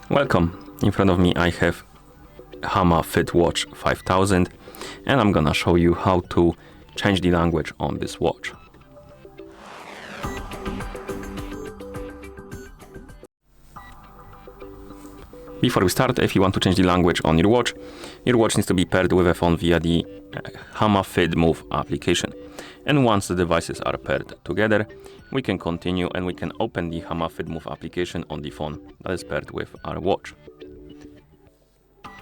Welcome. In front of me I have Hama FitWatch 5000 and I'm gonna show you how to change the language on this watch. Before we start, if you want to change the language on your watch needs to be paired with a phone via the Hama FitMove application. And once the devices are paired together, we can continue and we can open the Hama FitMove application on the phone that is paired with our watch.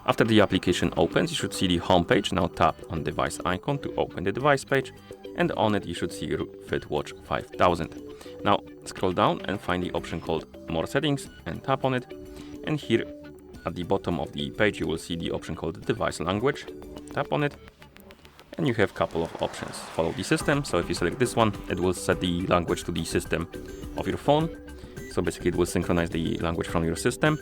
After the application opens, you should see the home page. Now tap on device icon to open the device page, and on it you should see your FitWatch 5000. Now scroll down and find the option called More Settings and tap on it. And here at the bottom of the page you will see the option called Device Language. Tap on it and you have a couple of options. Follow the system, so if you select this one, it will set the language to the system of your phone. So basically it will synchronize the language from your system.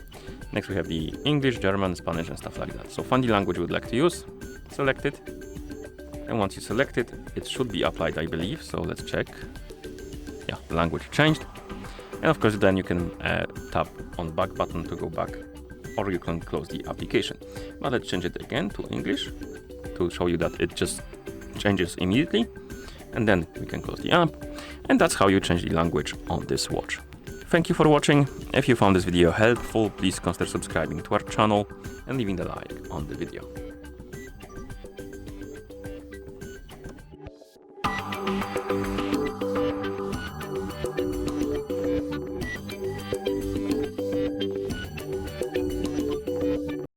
Next we have the English, German, Spanish and stuff like that. So find the language you would like to use, select it, and once you select it, it should be applied, I believe. So let's check. Yeah, the language changed. And of course then you can tap on back button to go back, or you can close the application. But let's change it again to English to show you that it just changes immediately. And then we can close the app. And that's how you change the language on this watch. Thank you for watching. If you found this video helpful, please consider subscribing to our channel and leaving a like on the video.